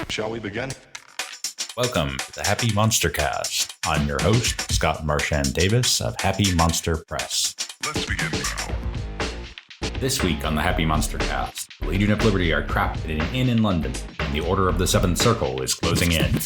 Shall we begin? Welcome to the Happy MonsterCast. I'm your host, Scott Marchand Davis of Happy Monster Press. Let's begin now. This week on the Happy MonsterCast, the Legion of Liberty are trapped in an inn in London, and the Order of the Seventh Circle is closing in.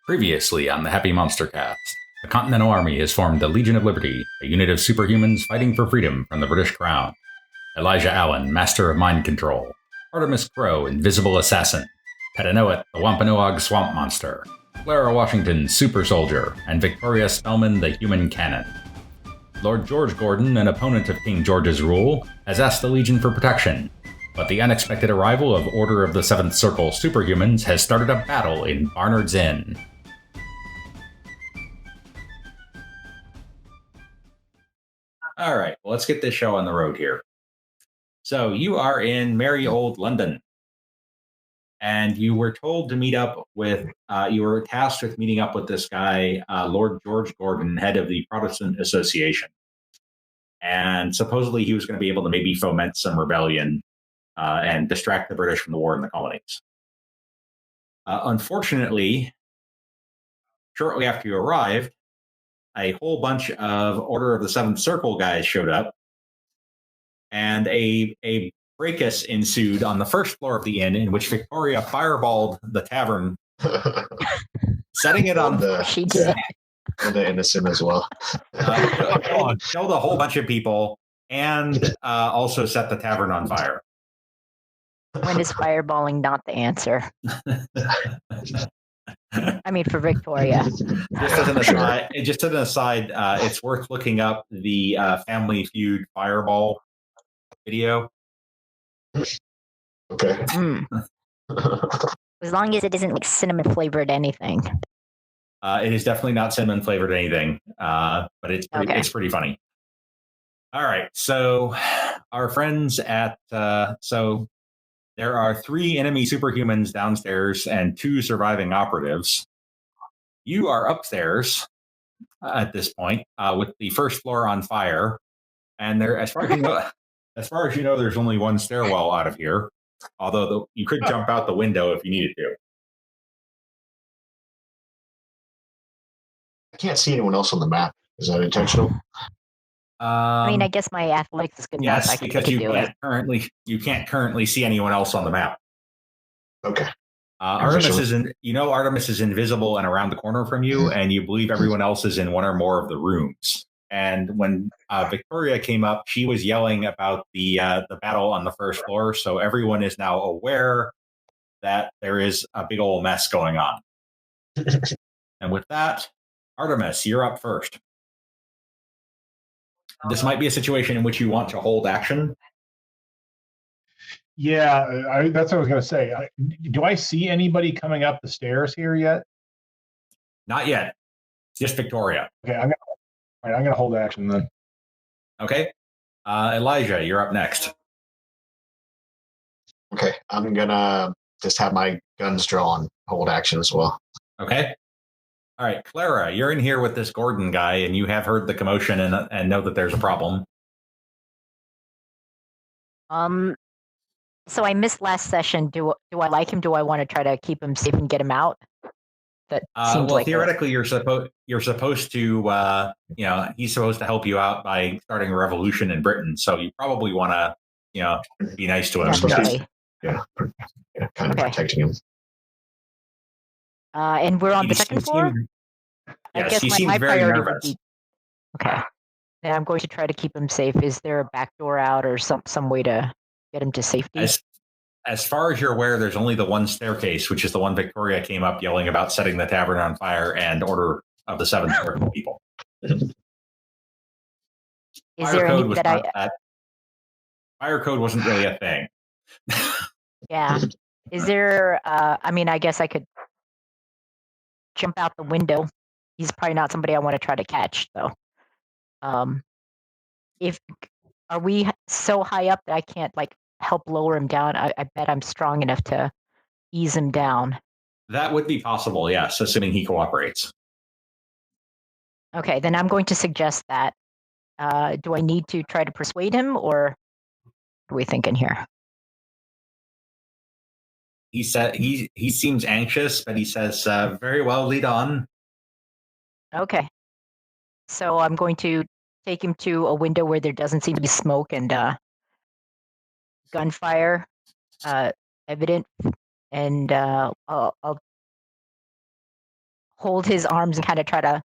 Previously on the Happy MonsterCast, the Continental Army has formed the Legion of Liberty, a unit of superhumans fighting for freedom from the British Crown. Elijah Allen, Master of Mind Control. Artemis Crow, Invisible Assassin. Petanoat, the Wampanoag Swamp Monster. Clara Washington, Super Soldier. And Victoria Spellman, the Human Cannon. Lord George Gordon, an opponent of King George's rule, has asked the Legion for protection. But the unexpected arrival of Order of the Seventh Circle superhumans has started a battle in Barnard's Inn. All right, well, let's get this show on the road here. So you are in merry old London, and you were told to meet up with, you were tasked with meeting up with this guy, Lord George Gordon, head of the Protestant Association. And supposedly he was going to be able to maybe foment some rebellion and distract the British from the war in the colonies. Unfortunately, shortly after you arrived, a whole bunch of Order of the Seventh Circle guys showed up, and a fracas ensued on the first floor of the inn, in which Victoria fireballed the tavern, setting it on fire. She did. And the innocent as well. Killed a whole bunch of people, and also set the tavern on fire. When is fireballing not the answer? I mean, for Victoria. Just as an aside, it's worth looking up the Family Feud fireball video. Okay. As long as it isn't like cinnamon flavored anything. It is definitely not cinnamon flavored anything, but it's pretty funny. All right, so our friends at there are 3 enemy superhumans downstairs and 2 surviving operatives. You are upstairs at this point with the first floor on fire, and there, as far as you know, there's only one stairwell out of here. Although you could jump out the window if you needed to. I can't see anyone else on the map. Is that intentional? I mean, I guess my athletics is good enough. Yes, because you can't currently see anyone else on the map. Okay. Artemis is invisible and around the corner from you, and you believe everyone else is in one or more of the rooms. And when Victoria came up, she was yelling about the battle on the first floor, so everyone is now aware that there is a big old mess going on. And with that, Artemis, you're up first. This might be a situation in which you want to hold action. Yeah, that's what I was going to say. Do I see anybody coming up the stairs here yet? Not yet. Just Victoria. Okay, I'm going to hold action then. Okay. Elijah, you're up next. Okay, I'm going to just have my guns drawn, hold action as well. Okay. All right, Clara, you're in here with this Gordon guy, and you have heard the commotion and know that there's a problem. So I missed last session. Do I like him? Do I want to try to keep him safe and get him out? That seems like theoretically, you're supposed to, he's supposed to help you out by starting a revolution in Britain. So you probably want to, be nice to him. Yeah, kind of protecting him. And we're on the second floor? Yes, I guess he seems very nervous. Okay. And I'm going to try to keep him safe. Is there a back door out or some way to get him to safety? As far as you're aware, there's only the one staircase, which is the one Victoria came up yelling about setting the tavern on fire and Order of the Seventh Circle people. Is there any that Fire code wasn't really a thing. Yeah. Is there, I guess I could jump out the window. He's probably not somebody I want to try to catch, though. Are we so high up that I can't help lower him down? I bet I'm strong enough to ease him down. That would be possible, yes, assuming he cooperates. Okay, then I'm going to suggest that. Do I need to try to persuade him, or what are we thinking here? He said he seems anxious, but he says, "Very well, lead on." Okay. So I'm going to take him to a window where there doesn't seem to be smoke and gunfire evident, and I'll hold his arms and kind of try to,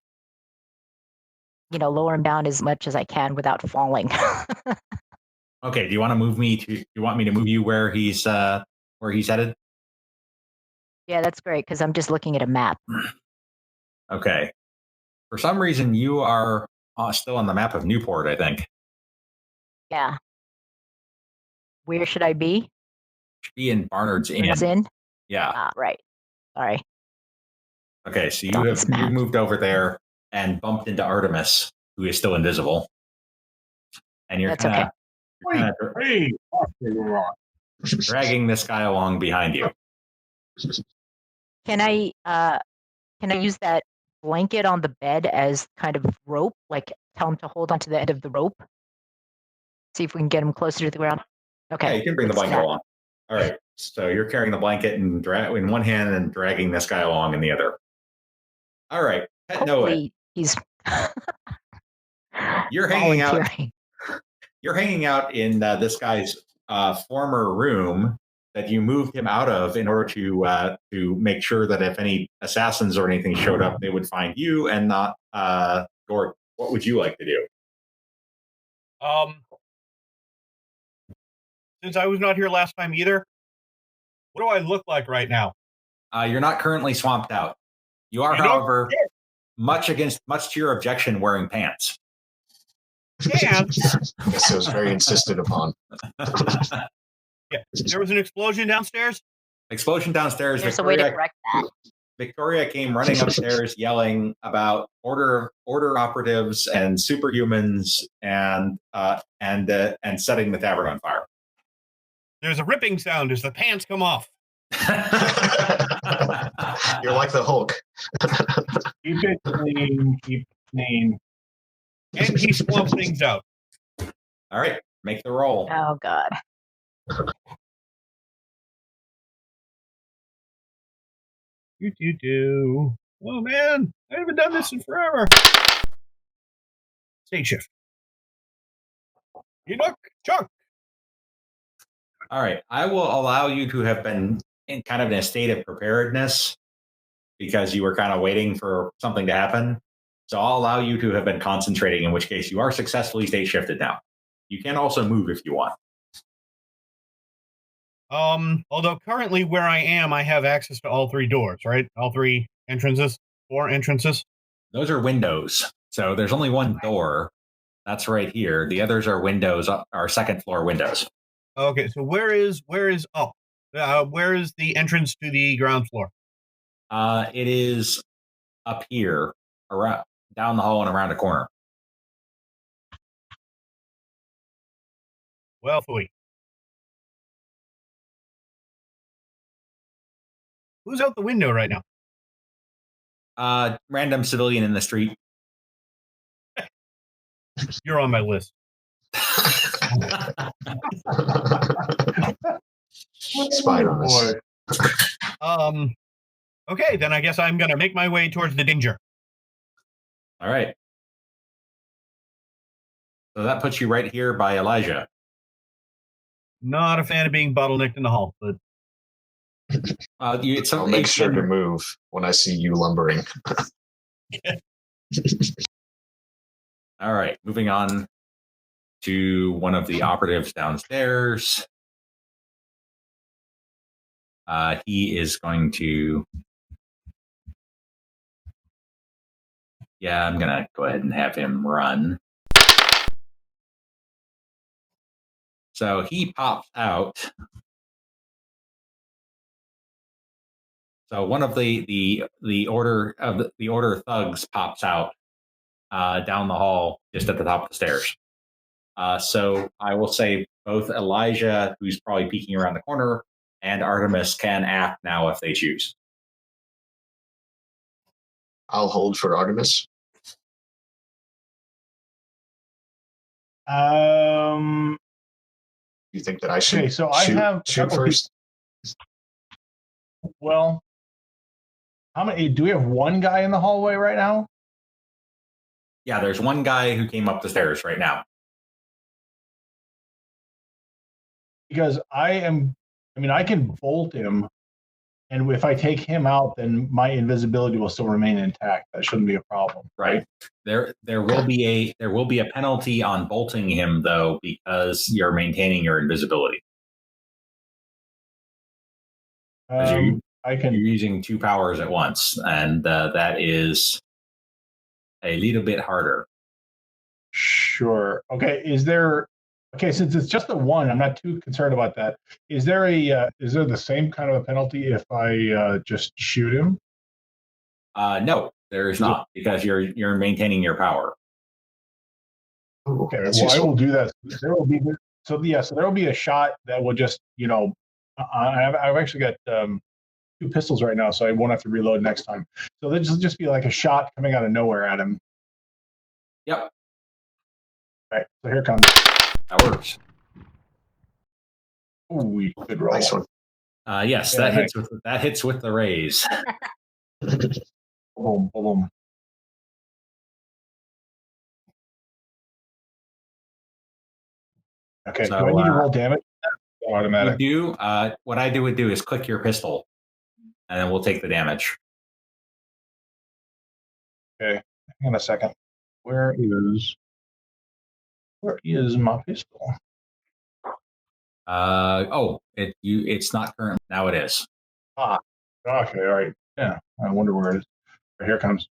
lower him down as much as I can without falling. Okay. Do you want to move me to? Do you want me to move you where he's headed? Yeah, that's great because I'm just looking at a map. Okay. For some reason, you are still on the map of Newport, I think. Yeah. Where should I be? Should be in Barnard's Inn. Barnard's Inn? Yeah. Right. Sorry. Okay, so Get on this map. you've moved over there and bumped into Artemis, who is still invisible. And you're That's okay. dragging this guy along behind you. Can I use that blanket on the bed as kind of rope? Like tell him to hold onto the end of the rope? See if we can get him closer to the ground. Okay. Yeah, you can bring the blanket along. All right. So you're carrying the blanket and in one hand and dragging this guy along in the other. All right. Hopefully he's You're hanging out. You're hanging out in this guy's former room that you moved him out of in order to make sure that if any assassins or anything showed up, they would find you and not Gordon. What would you like to do? Since I was not here last time either, what do I look like right now? You're not currently swamped out. You are, however, much to your objection, wearing pants. Pants? Yes, it was very insisted upon. Yeah. There was an explosion downstairs? Explosion downstairs. There's a way to correct that. Victoria came running upstairs yelling about order operatives and superhumans and setting the tavern on fire. There's a ripping sound as the pants come off. You're like the Hulk. Keep it clean. Keep it clean. And he swamps things out. All right, make the roll. Oh, God. Do. Oh, man. I haven't done this in forever. Stage shift. You look, Chuck. All right, I will allow you to have been in kind of in a state of preparedness because you were kind of waiting for something to happen. So I'll allow you to have been concentrating, in which case you are successfully state shifted now. You can also move if you want. Although currently where I am, I have access to all three doors, right? All three entrances, 4 entrances. Those are windows. So there's only one door. That's right here. The others are windows, are second floor windows. Okay, so where is where is the entrance to the ground floor? It is up here, around down the hall and around a corner. Well, fooey. Who's out the window right now? Random civilian in the street. You're on my list. Spy on us. Okay, then I guess I'm gonna make my way towards the danger. All right. So that puts you right here by Elijah. Not a fan of being bottlenecked in the hall, but I'll make sure to move when I see you lumbering. All right, moving on to one of the operatives downstairs. He is going to... Yeah, I'm going to go ahead and have him run. So he pops out. So one of the order thugs pops out down the hall, just at the top of the stairs. So I will say both Elijah, who's probably peeking around the corner, and Artemis can act now if they choose. I'll hold for Artemis. You think that I should Okay, so I have a shoot couple of first? Well, how many? Do we have one guy in the hallway right now? Yeah, there's one guy who came up the stairs right now. Because I can bolt him, and if I take him out, then my invisibility will still remain intact. That shouldn't be a problem, Right. There will be a penalty on bolting him though, because you're maintaining your invisibility. You're using 2 powers at once, and that is a little bit harder. Sure. Okay. Since it's just the one, I'm not too concerned about that. Is there the same kind of a penalty if I just shoot him? No, there is not, because you're maintaining your power. Okay. Well, I will do that. There will be a shot that will just, I've actually got 2 pistols right now, so I won't have to reload next time. So this will just be like a shot coming out of nowhere at him. Yep. All right. So here comes. That works. Ooh, good roll. Nice one. Yes, Yeah, that hits with the raise. Boom, boom. Okay. So, do I need to roll damage? Automatic. You do. What I would do is click your pistol, and then we'll take the damage. Okay. Hang on a second. Where is my pistol? It's not current. Now it is. Okay, all right. Yeah, I wonder where it is. Here it comes.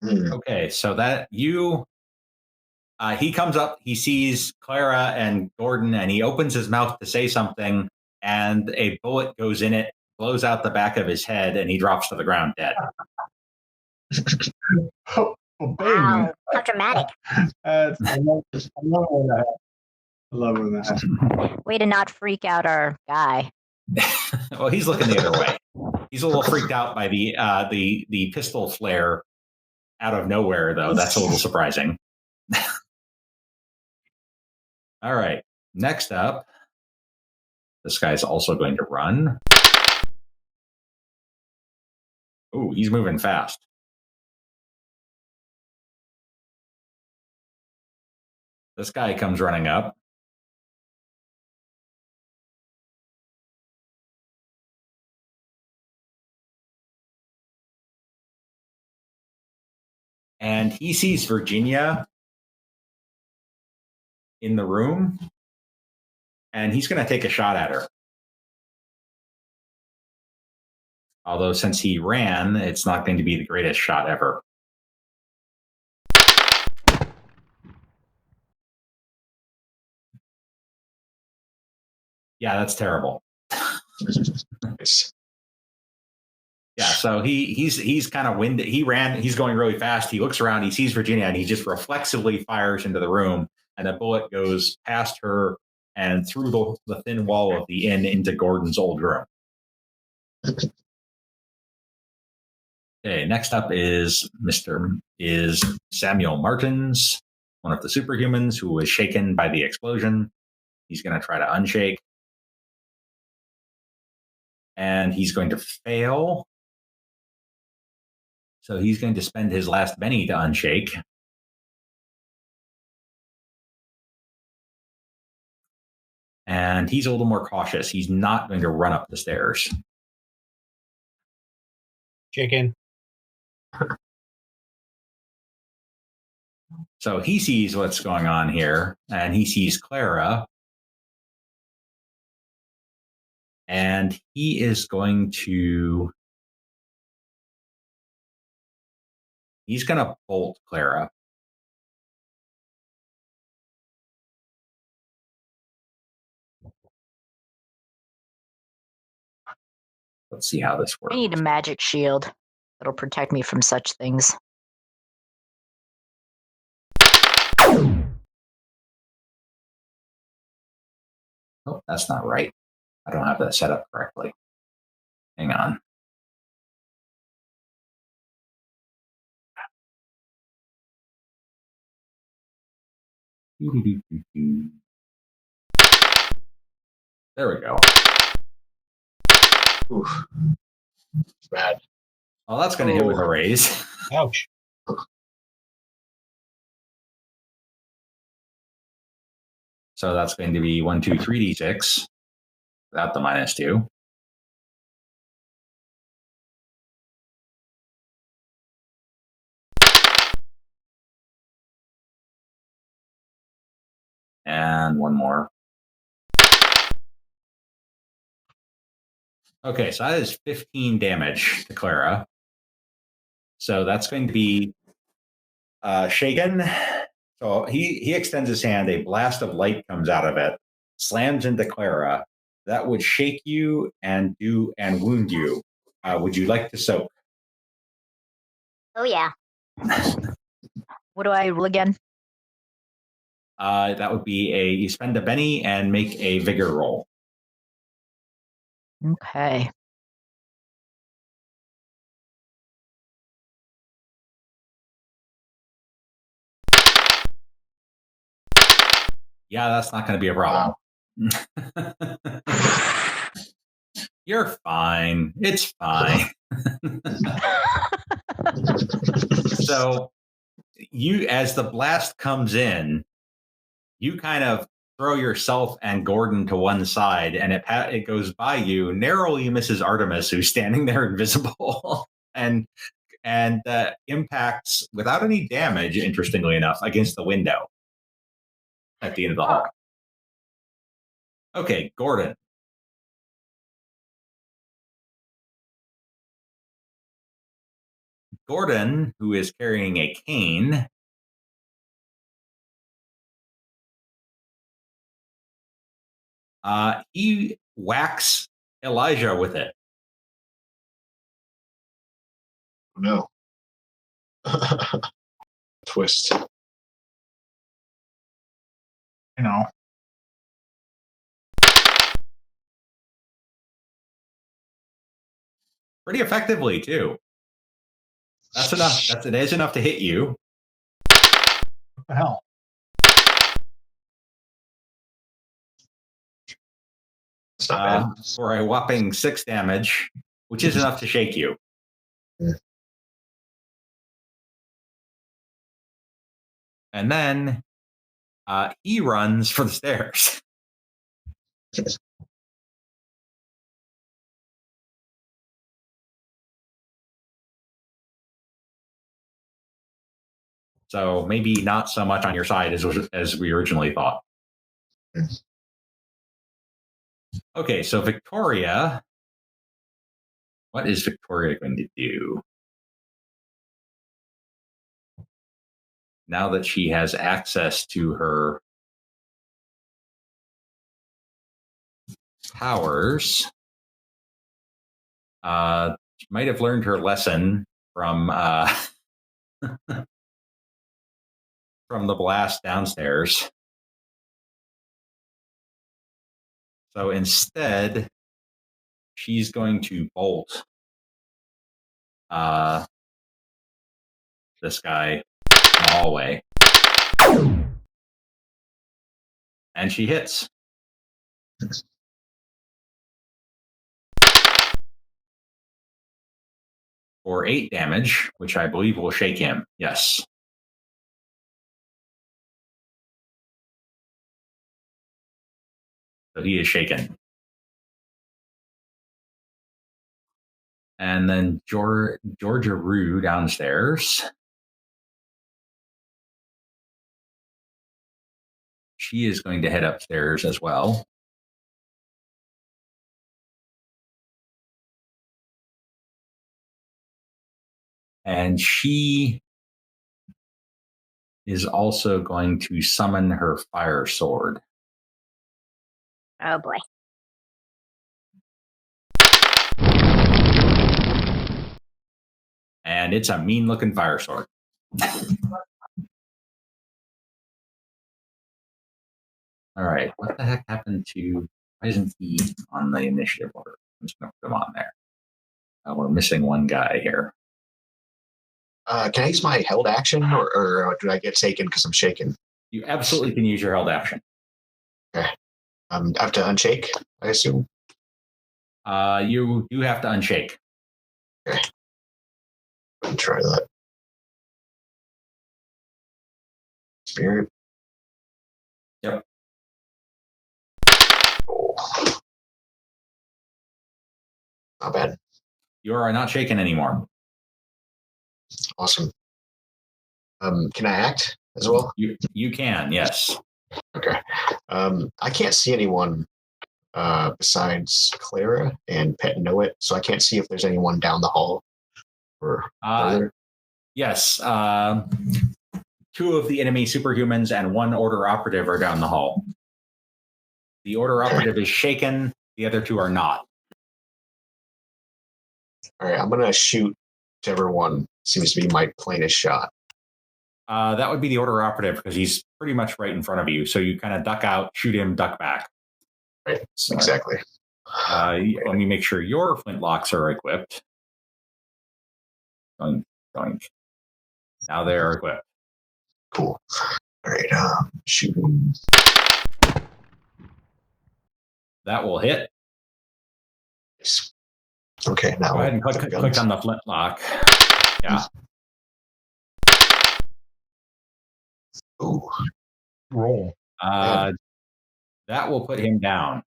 Okay, so that he comes up, he sees Clara and Gordon, and he opens his mouth to say something, and a bullet goes in it, blows out the back of his head, and he drops to the ground dead. Oh, bang. Wow, how dramatic. I love when that happens. Way to not freak out our guy. Well, he's looking the other way. He's a little freaked out by the pistol flare out of nowhere, though. That's a little surprising. All right. Next up, this guy's also going to run. Oh, he's moving fast. This guy comes running up. And he sees Virginia in the room, and he's going to take a shot at her. Although since he ran, it's not going to be the greatest shot ever. Yeah, that's terrible. Yeah, so he's kind of winded. He ran. He's going really fast. He looks around. He sees Virginia, and he just reflexively fires into the room. And a bullet goes past her and through the thin wall of the inn into Gordon's old room. Okay, next up is Samuel Martins, one of the superhumans who was shaken by the explosion. He's going to try to unshake. And he's going to fail. So he's going to spend his last Benny to unshake. And he's a little more cautious. He's not going to run up the stairs. Chicken. So he sees what's going on here, and he sees Clara. And he is going to... He's going to bolt Clara. Let's see how this works. I need a magic shield that'll protect me from such things. Oh, that's not right. I don't have that set up correctly. Hang on. There we go. Oof. It's bad. Well, that's going to hit with a raise. Ouch. So that's going to be 1, 2, 3d6 without the -2. And one more. Okay, so that is 15 damage to Clara. So that's going to be shaken. So he extends his hand. A blast of light comes out of it, slams into Clara. That would shake you and wound you. Would you like to soak? Oh, yeah. What do I roll again? That would be you spend a Benny and make a vigor roll. Okay. Yeah, that's not going to be a problem. You're fine. It's fine. So you, as the blast comes in, you kind of throw yourself and Gordon to one side, and it goes by you, narrowly misses Artemis, who's standing there invisible, and impacts without any damage, interestingly enough, against the window at the end of the hall. Okay, Gordon. Gordon, who is carrying a cane, he whacks Elijah with it. No. Twist. You know. Pretty effectively, too. That's enough. It is enough to hit you. What the hell? It's not bad. For a whopping 6 damage, which is enough to shake you. Yeah. And then he runs for the stairs. So maybe not so much on your side as we originally thought. Okay, so Victoria. What is Victoria going to do? Now that she has access to her powers, she might have learned her lesson from from the blast downstairs. So instead, she's going to bolt this guy in the hallway. And she hits. For 8 damage, which I believe will shake him. Yes. So he is shaken. And then Georgia Rue downstairs. She is going to head upstairs as well. And she is also going to summon her fire sword. Oh, boy. And it's a mean-looking fire sword. All right, what the heck happened to Why isn't he on the initiative order? I'm just going to put him on there. We're missing one guy here. Can I use my held action, or do I get taken because I'm shaken? You absolutely can use your held action. Okay. I have to unshake, I assume. You do have to unshake. Okay. Let me try that. Spirit. Yep. Oh. Not bad. You are not shaken anymore. Awesome. Can I act as well? You can, yes. Okay. I can't see anyone besides Clara and Pet Know It, so I can't see if there's anyone down the hall or further. Yes. 2 of the enemy superhumans and 1 order operative are down the hall. The order operative is shaken. The other 2 are not. All right, I'm going to shoot whichever one seems to be my plainest shot. That would be the order operative because he's pretty much right in front of you. So you kind of duck out, shoot him, duck back. Right, so, exactly. Let me make sure your flintlocks are equipped. Going. Now they are equipped. Cool. All right, shooting. That will hit. Okay, now go ahead and click on the flintlock. Yeah. Ooh. Roll. That will put him down.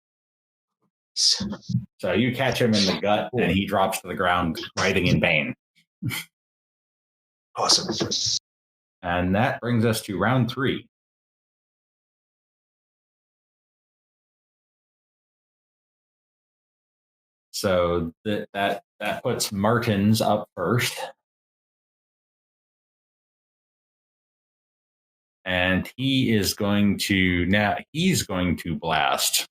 So you catch him in the gut, and he drops to the ground, writhing in pain. Awesome. And that brings us to round 3. So that puts Martins up first. And he's going to blast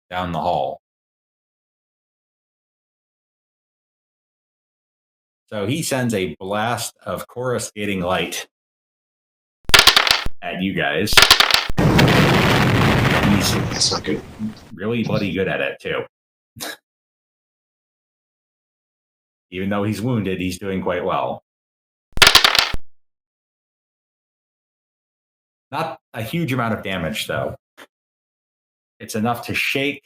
down the hall. So he sends a blast of coruscating light at you guys. That's not good. Really bloody good at it, too. Even though he's wounded, he's doing quite well. Not a huge amount of damage, though. It's enough to shake.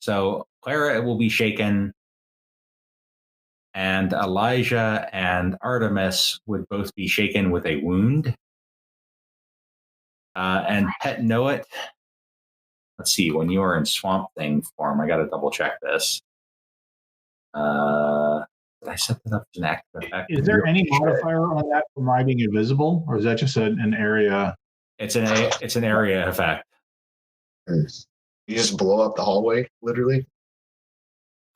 So Clara will be shaken, and Elijah and Artemis would both be shaken with a wound. And Pet Know It. Let's see, when you are in Swamp Thing form, I got to double check this. Did I set that up as an active effect? Is there any modifier on that for my being invisible, or is that just an area? It's an area effect. You just blow up the hallway, literally?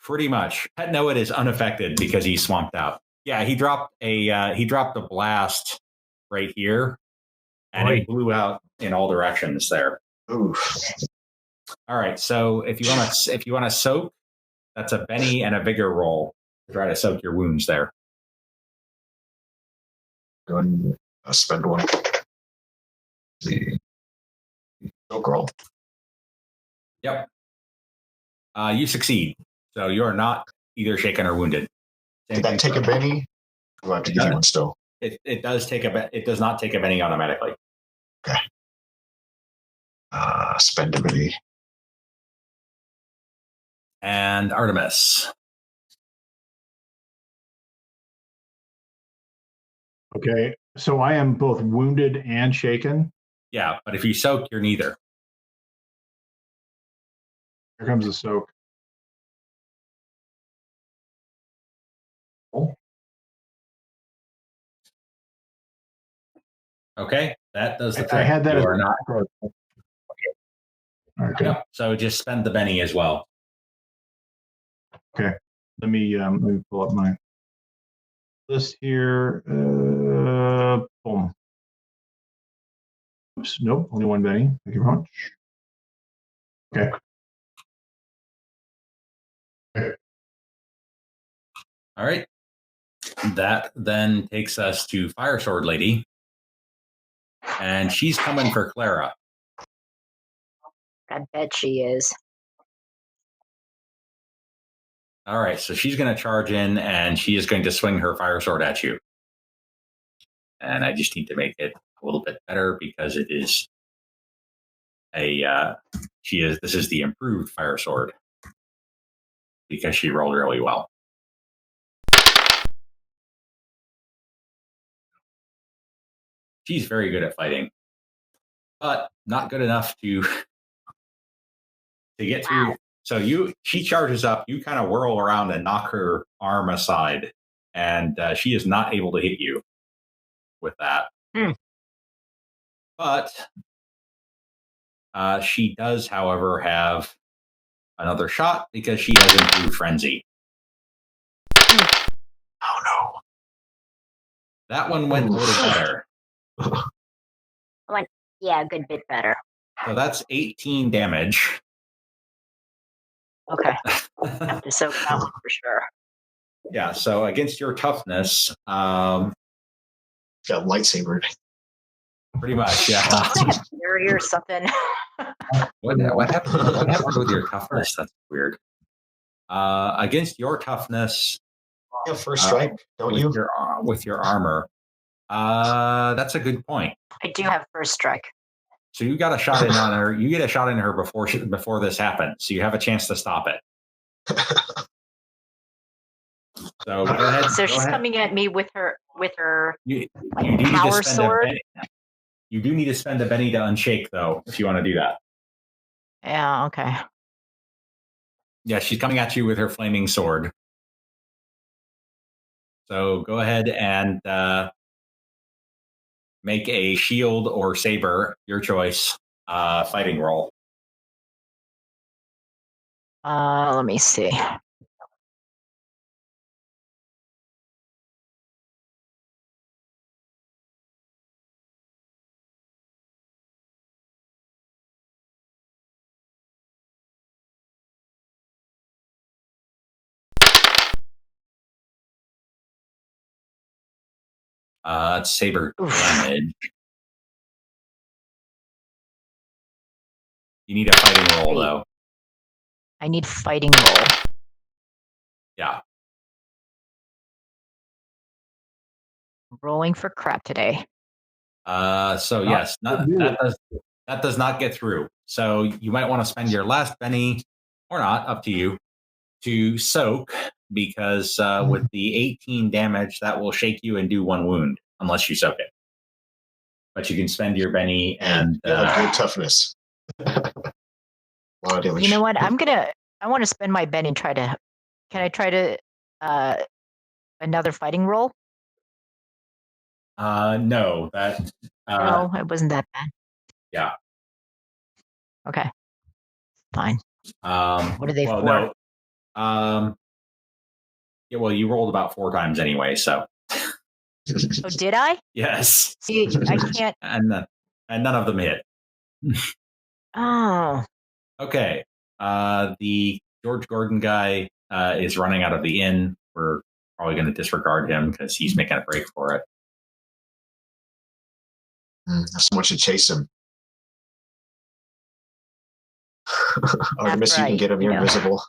Pretty much. Pet Know It is unaffected because he's swamped out. Yeah, he dropped a blast right here, and it blew out in all directions there. Oof. All right, so if you want to soak, that's a Benny and a vigor roll to try to soak your wounds there. Go ahead and spend one. The soak roll. Yep. You succeed, so you are not either shaken or wounded. Did that take a Benny? Do I have to give you one still? It does not take a Benny automatically. Okay. Spend a Benny. And Artemis. Okay, so I am both wounded and shaken. Yeah, but if you soak, you're neither. Here comes the soak. Oh. Okay, that does the trick. I had that you as are not. Okay. Yep, so just spend the Benny as well. Okay. Let me pull up my list here. Boom. Oops. Nope. Only one Benny. Thank you very much. Okay. All right. That then takes us to Fire Sword Lady. and she's coming for Clara. I bet she is. All right, so she's going to charge in, and she is going to swing her fire sword at you. And I just need to make it a little bit better because it is this is the improved fire sword because she rolled really well. She's very good at fighting, but not good enough to get through. So she charges up, you kind of whirl around and knock her arm aside, and she is not able to hit you with that. But she does, however, have another shot because she has improved frenzy. Oh no. That one went a little better. Yeah, a good bit better. So that's 18 damage. Okay. Have to soak that one for sure. Yeah, so against your toughness, Got lightsabered. pretty much, yeah. Fury or something. What happened with your toughness? That's weird. Against your toughness, You have first strike, don't you? With your armor, that's a good point. I do have first strike. So you got a shot in on her. You get a shot in her before this happens. So you have a chance to stop it. So go ahead. So she's coming at me with her You power sword. You do need to spend a Benny to unshake, though, if you want to do that. Yeah. Okay. Yeah, she's coming at you with her flaming sword. So go ahead and make a shield or saber, your choice, fighting roll. Let me see. It's saber damage. You need a fighting roll, though. I need fighting roll. Yeah. Rolling for crap today. So yes, that does not get through. So you might want to spend your last Benny, or not, up to you, to soak, because with the 18 damage, that will shake you and do 1 wound, unless you soak it. But you can spend your Benny and good toughness. You know what? I want to spend my Benny and try to. Can I try to another fighting roll? No, that. No, it wasn't that bad. Yeah. Okay. Fine. What are they for? No. Yeah. Well, you rolled about 4 times anyway, so. Oh, did I? Yes. See, I can't. And none of them hit. Oh. Okay. The George Gordon guy is running out of the inn. We're probably going to disregard him because he's making a break for it. Someone should chase him. Artemis, you can get him. You're invisible.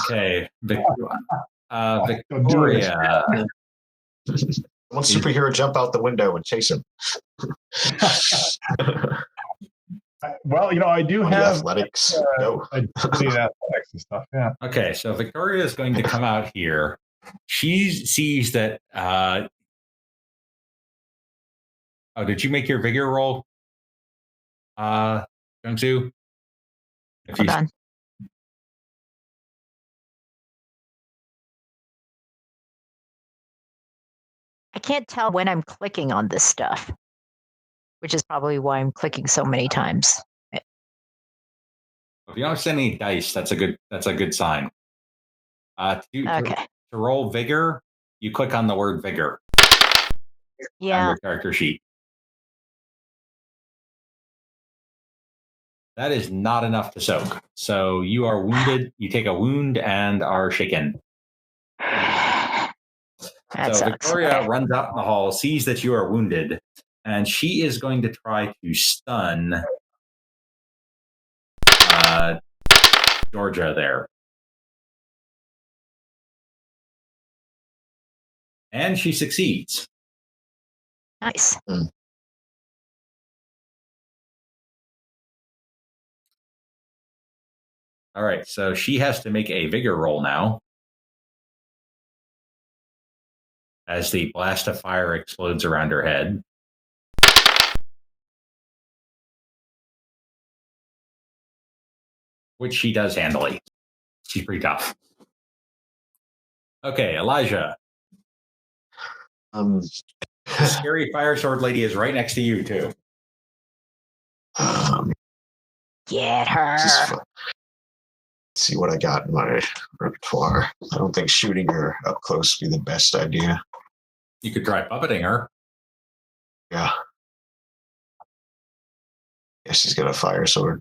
Okay. Victoria. One superhero jump out the window and chase him. Well, I do have athletics. Athletics and stuff. Yeah. Okay, so Victoria is going to come out here. She sees that. Oh, did you make your vigor roll, Jung-Soo? Hold on. I can't tell when I'm clicking on this stuff, which is probably why I'm clicking so many times. If you don't send any dice, that's a good sign. To roll vigor, you click on the word vigor. Yeah. On your character sheet. That is not enough to soak. So you are wounded. You take a wound and are shaken. That so sucks. Victoria runs out in the hall, sees that you are wounded, And she is going to try to stun Georgia there. And she succeeds. Nice. All right, so she has to make a vigor roll now. As the blast of fire explodes around her head. Which she does handily. She's pretty tough. Okay, Elijah. The scary fire sword lady is right next to you, too. Get her. Let's see what I got in my repertoire. I don't think shooting her up close would be the best idea. You could try puppeting her. Yeah. Yeah, she's got a fire sword.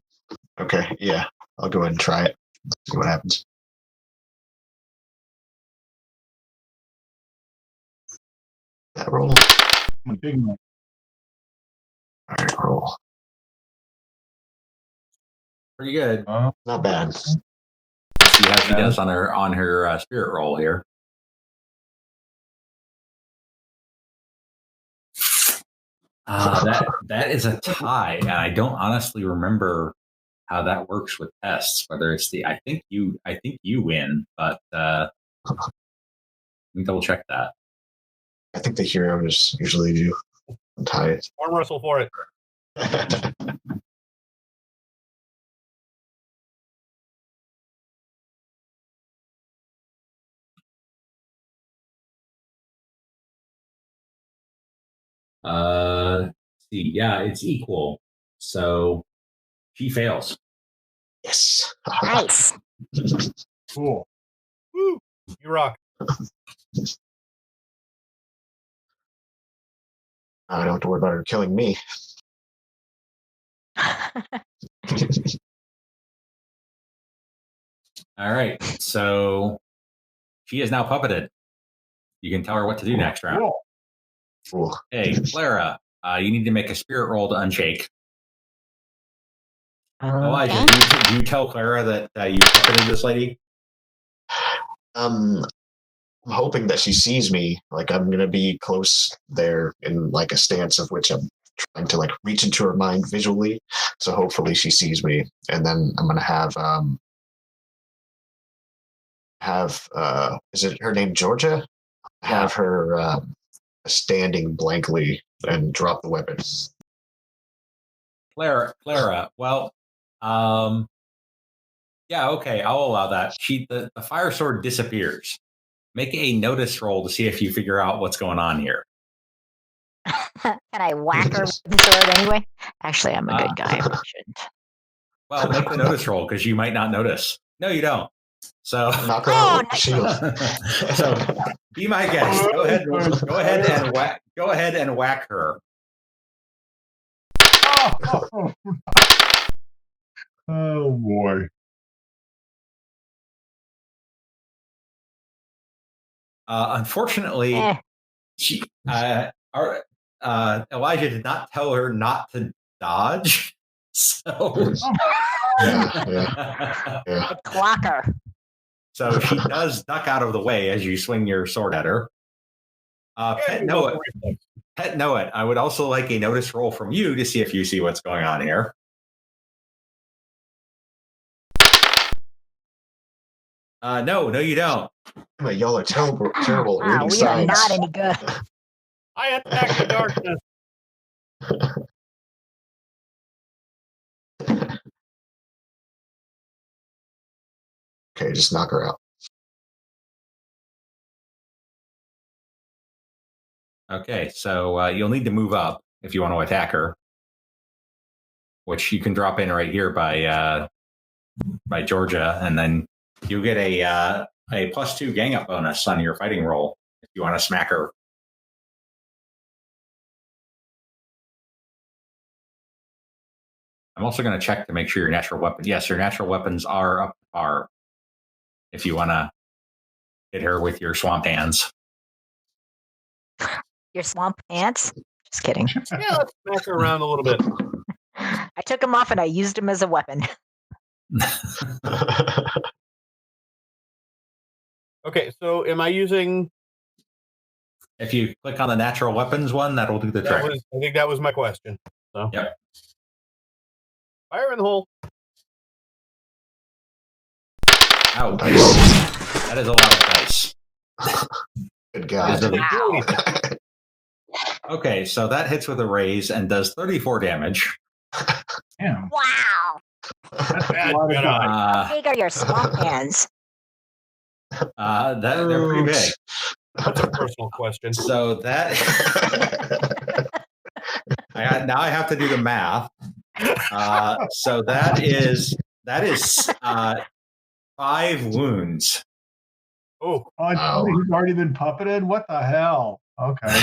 Okay, yeah. I'll go ahead and try it. See what happens. That roll. Big one. All right, roll. Pretty good. Not bad. See how she does on her spirit roll here. That is a tie, and I don't honestly remember how that works with tests. Whether it's I think you win, but let me double check that. I think the heroes usually do tie it. Arm wrestle for it. See, yeah, it's equal. So she fails. Yes. Nice. Cool. Woo! You rock. I don't have to worry about her killing me. All right, so she is now puppeted. You can tell her what to do next round. Cool. Hey, Clara, you need to make a spirit roll to unshake. Elijah, do you tell Clara that you puppeted this lady? I'm hoping that she sees me. Like I'm gonna be close there in like a stance of which I'm trying to like reach into her mind visually. So hopefully she sees me, and then I'm gonna have is it her name Georgia? Have her standing blankly and drop the weapon. Clara. Well, yeah, okay, I'll allow that. The fire sword disappears. Make a notice roll to see if you figure out what's going on here. Can I whack her with the sword anyway? Actually, I'm a good guy. I shouldn't. Well, make the notice roll because you might not notice. No, you don't. So knock her out with the shield. So be my guest. Go ahead and whack her. Oh boy. Unfortunately, Elijah did not tell her not to dodge. So yeah. Clock her. So she does duck out of the way as you swing your sword at her. Pet Noah, I would also like a notice roll from you to see if you see what's going on here. No, you don't. Y'all are terrible at reading We signs. are not any good. I attack the darkness. Okay, just knock her out. Okay, so you'll need to move up if you want to attack her, which you can drop in right here by Georgia, and then you get a +2 gang up bonus on your fighting roll if you want to smack her. I'm also going to check to make sure your natural weapon. Yes, your natural weapons are up to par. If you want to hit her with your swamp hands. Your swamp pants? Just kidding. Yeah, let's smack her around a little bit. I took him off and I used him as a weapon. Okay, so am I using? If you click on the natural weapons one, that'll do the trick. I think that was my question. So. Yep. Fire in the hole. Ouch. That is a lot of dice. Good God. Okay, so that hits with a raise and does 34 damage. Damn. Wow. That's a lot of dice. How big are your swamp hands? They're pretty big. That's a personal question. So that now I have to do the math. So that is 5 wounds. Oh, Wow. He's already been puppeted. What the hell? Okay.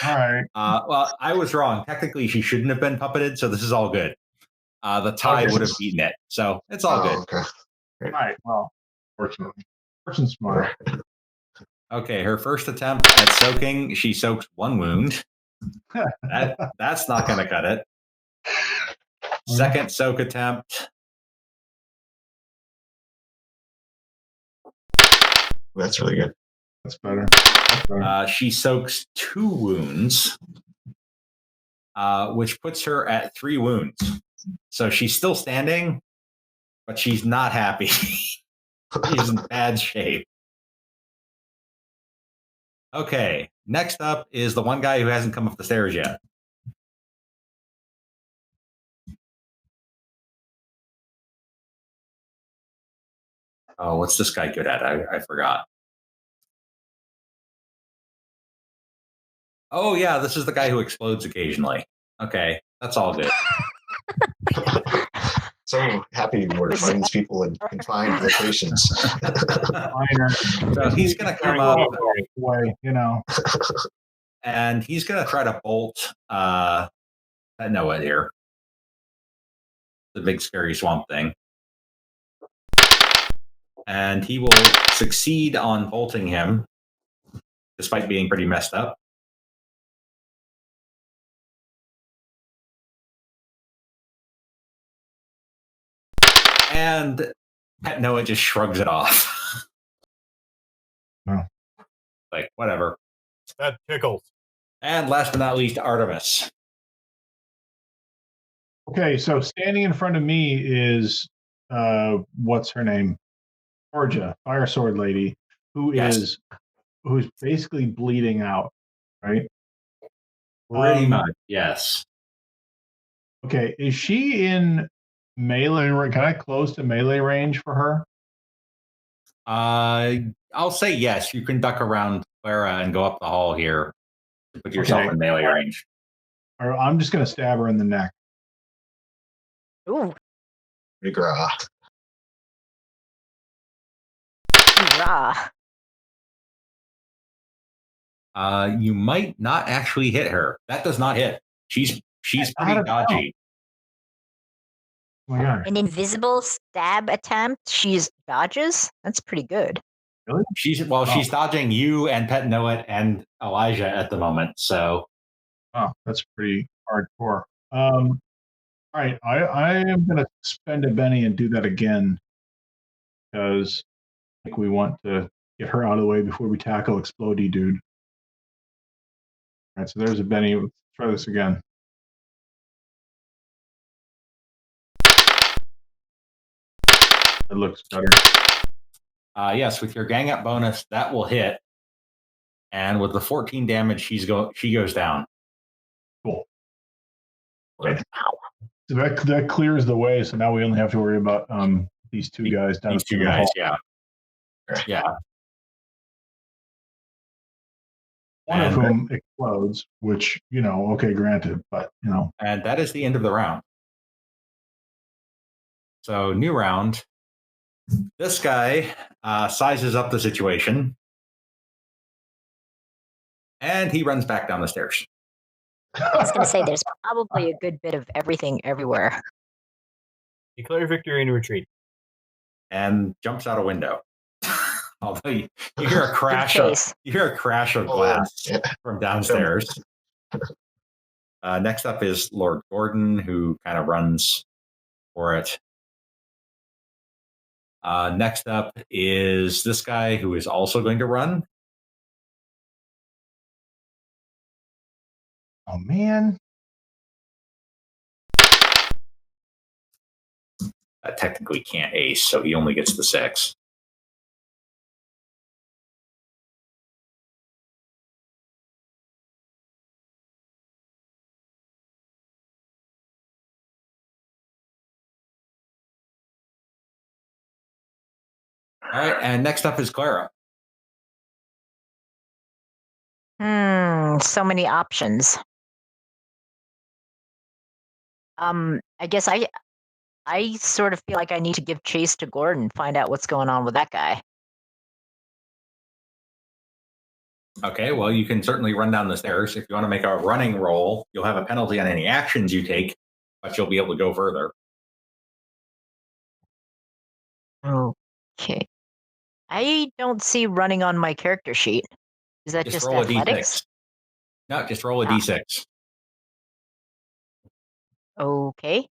All right. Well, I was wrong. Technically, she shouldn't have been puppeted, so this is all good. The tie would have beaten it, so it's all good. Okay. All right. Well, fortunately, person smart. Okay, her first attempt at soaking, she soaks 1 wound. That's not going to cut it. Second soak attempt. That's really good. That's better. She soaks 2 wounds, which puts her at 3 wounds. So she's still standing, but she's not happy. She's in bad shape. Okay, next up is the one guy who hasn't come up the stairs yet. Oh, what's this guy good at? I forgot. Oh, yeah, this is the guy who explodes occasionally. Okay, that's all good. So happy we're finding these people in confined locations. So he's going to come up, Way, you know. and he's going to try to bolt Noah here. The big scary swamp thing. And he will succeed on bolting him, despite being pretty messed up. And Pet Noah just shrugs it off. Oh. Like, whatever. that tickles. And last but not least, Artemis. Okay, so standing in front of me is what's her name? Georgia, Fire Sword Lady, who's basically bleeding out, right? Pretty much, yes. Okay, is she in melee? Can I close to melee range for her? I'll say yes. You can duck around Clara and go up the hall here to put yourself in melee range. Or I'm just going to stab her in the neck. Ooh. Rigra. Hoorah. You might not actually hit her. That does not hit. She's pretty dodgy. Oh my God. An invisible stab attempt. She's dodges. That's pretty good. Really? She's dodging you and Pet Noah and Elijah at the moment. So, that's pretty hardcore. All right, I am going to spend a Benny and do that again because I think we want to get her out of the way before we tackle Explodey Dude. All right, so there's a Benny. Let's try this again. It looks better. yes, with your gang up bonus, that will hit. And with the 14 damage, she goes down. Cool. Okay. So that clears the way. So now we only have to worry about these two guys down. These 2 guys, yeah. One of whom explodes, which, okay, granted, but, And that is the end of the round. So, new round. This guy sizes up the situation. And he runs back down the stairs. I was going to say there's probably a good bit of everything everywhere. Declare victory and retreat. And jumps out a window. Although you hear a crash of glass from downstairs. Next up is Lord Gordon, who kind of runs for it. Next up is this guy who is also going to run. Oh, man. Technically can't ace, so he only gets the 6. All right, and next up is Clara. So many options. I guess I sort of feel like I need to give chase to Gordon, find out what's going on with that guy. Okay, well, you can certainly run down the stairs. If you want to make a running roll, you'll have a penalty on any actions you take, but you'll be able to go further. Okay. I don't see running on my character sheet. Is that just roll athletics? a d6. No, just roll a d6. Okay.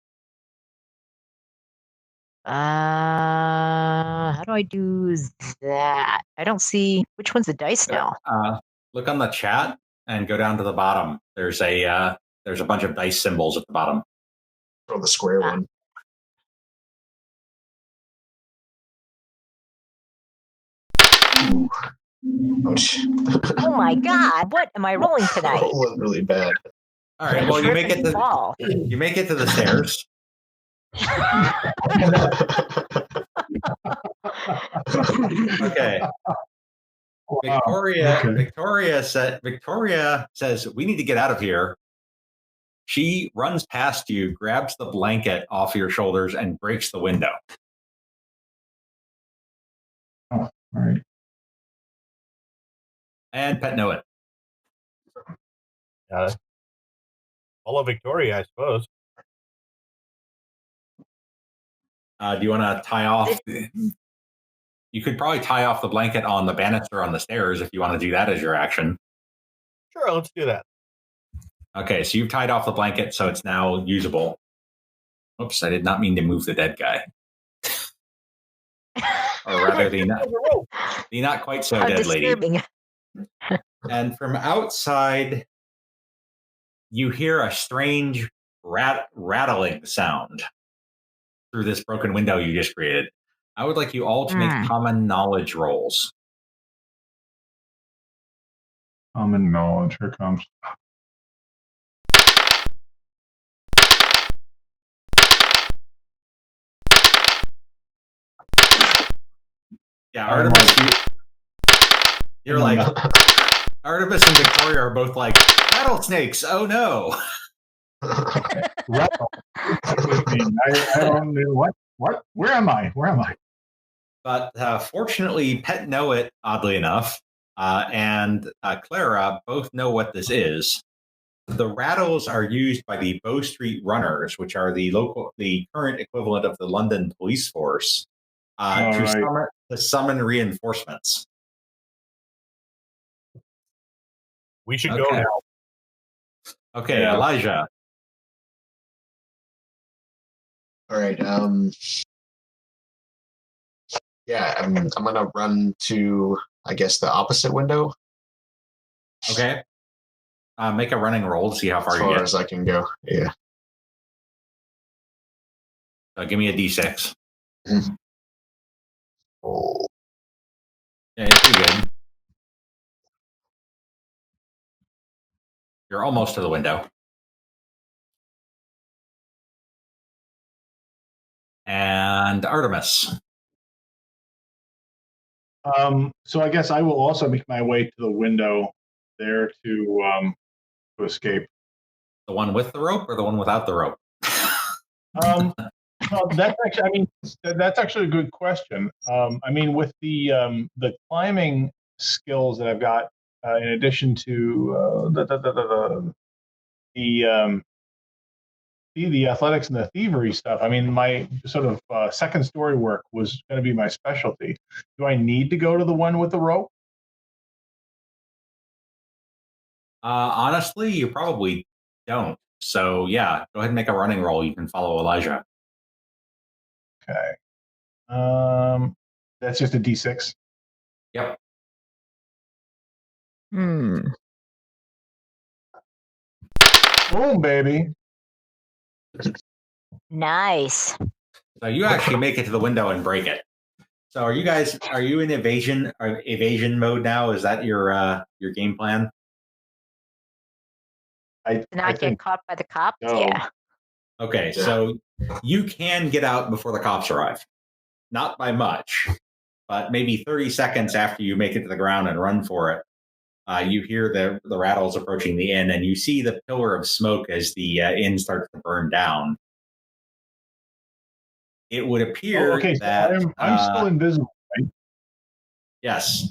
How do I do that? I don't see which one's the dice now. Look on the chat and go down to the bottom. There's a bunch of dice symbols at the bottom. Or the square one. Ouch. Oh my god, what am I rolling tonight? That was really bad. All right, well, you make it to the stairs. Okay. Victoria says, we need to get out of here. She runs past you, grabs the blanket off your shoulders, and breaks the window. Oh, all right. And Pet know it. Follow Victoria, I suppose. Do you want to tie off? You could probably tie off the blanket on the banister on the stairs if you want to do that as your action. Sure, let's do that. Okay, so you've tied off the blanket, so it's now usable. Oops, I did not mean to move the dead guy. Or rather, the not quite so dead lady. And from outside, you hear a strange rattling sound through this broken window you just created. I would like you all to make common knowledge rolls. Common knowledge, here comes. Yeah, Artemis, you're like, Artemis and Victoria are both like, rattlesnakes, oh no. I don't know what? Where am I? But fortunately, Pet know it, oddly enough, and Clara both know what this is. The rattles are used by the Bow Street Runners, which are the current equivalent of the London police force, to summon reinforcements. We should go now. Okay, yeah. Elijah. All right. Yeah, I'm gonna run to, I guess, the opposite window. Okay. Make a running roll to see how far you get. As far as I can go. Yeah. Give me a d6. Oh. Yeah, it's pretty good. You're almost to the window. And Artemis. So I guess I will also make my way to the window there to escape. The one with the rope or the one without the rope? Well, that's actually a good question. With the climbing skills that I've got, in addition to the the athletics and the thievery stuff. I mean, my sort of second story work was going to be my specialty. Do I need to go to the one with the rope? Honestly, you probably don't. So yeah, go ahead and make a running roll. You can follow Elijah. Okay. That's just a D6. Yep. Hmm. Boom, baby. Nice. So you actually make it to the window and break it. So are you in evasion mode now? Is that your game plan? To not get caught by the cops? No. Yeah. Okay, so you can get out before the cops arrive. Not by much, but maybe 30 seconds after you make it to the ground and run for it. You hear the rattles approaching the inn, and you see the pillar of smoke as the inn starts to burn down. It would appear that I'm still invisible, right? Yes.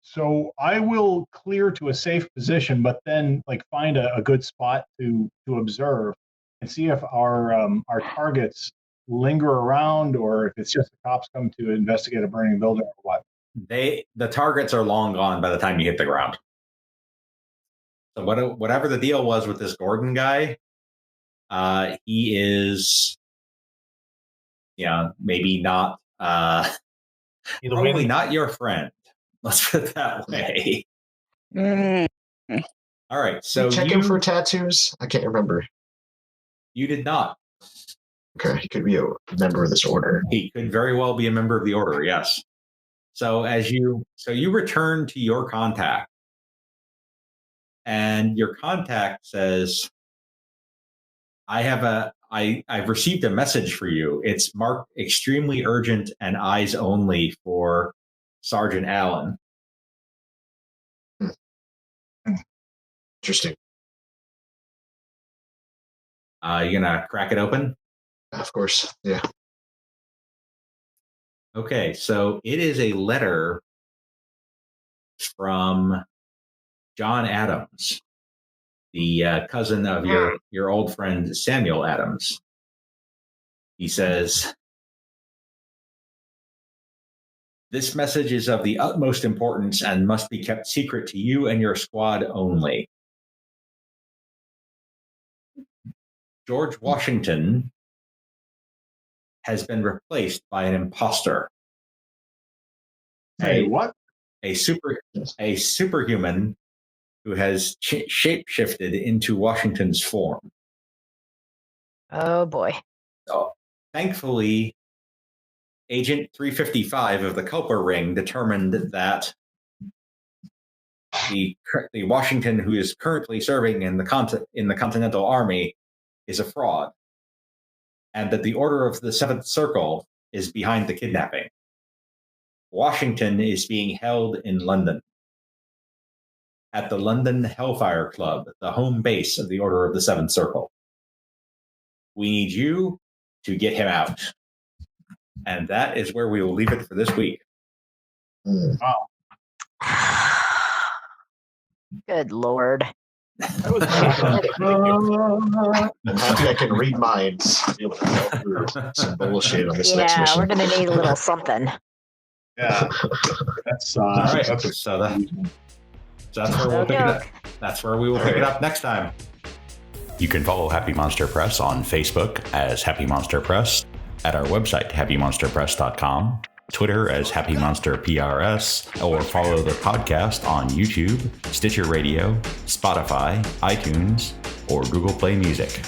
So I will clear to a safe position, but then find a good spot to observe and see if our targets linger around, or if it's just the cops come to investigate a burning building or what. The targets are long gone by the time you hit the ground. So whatever the deal was with this Gordon guy, he is, maybe not, probably not your friend. Let's put it that way. All right. So check him for tattoos. I can't remember. You did not. Okay, he could be a member of this order. He could very well be a member of the order. Yes. So you return to your contact, and your contact says, I've received a message for you. It's marked extremely urgent and eyes only for Sergeant Allen. Interesting. You gonna crack it open? Of course, yeah. Okay, so it is a letter from John Adams, the cousin of your old friend Samuel Adams. He says, "This message is of the utmost importance and must be kept secret to you and your squad only. George Washington has been replaced by an imposter. What? A superhuman who has shape-shifted into Washington's form. Oh boy. So, thankfully, Agent 355 of the Culper Ring determined that the Washington who is currently serving in the Continental Army is a fraud, and that the Order of the Seventh Circle is behind the kidnapping. Washington is being held in London, at the London Hellfire Club, the home base of the Order of the Seventh Circle. We need you to get him out." And that is where we will leave it for this week. Wow. Good Lord. I'm happy I can read minds. Be able to tell through some bullshit on this next mission. We're going to need a little something. Yeah. That's All right. that's That's where we will pick it up next time. You can follow Happy Monster Press on Facebook as Happy Monster Press, at our website, happymonsterpress.com, Twitter as Happy Monster PRS, or follow the podcast on YouTube, Stitcher Radio, Spotify, iTunes, or Google Play Music.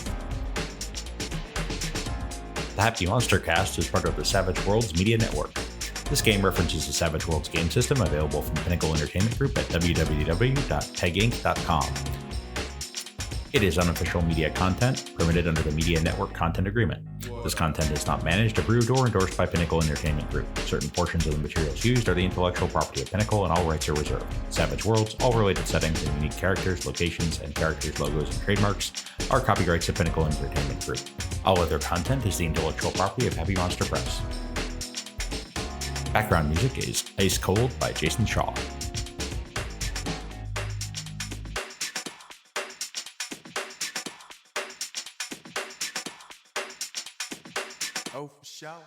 The Happy Monster Cast is part of the Savage Worlds Media Network. This game references the Savage Worlds game system, available from Pinnacle Entertainment Group at www.peginc.com. It is unofficial media content permitted under the Media Network Content Agreement. This content is not managed, approved, or endorsed by Pinnacle Entertainment Group. Certain portions of the materials used are the intellectual property of Pinnacle, and all rights are reserved. Savage Worlds, all related settings and unique characters, locations, and characters' logos and trademarks are copyrights of Pinnacle Entertainment Group. All other content is the intellectual property of Happy Monster Press. Background music is Ice Cold by Jason Shaw. Ciao.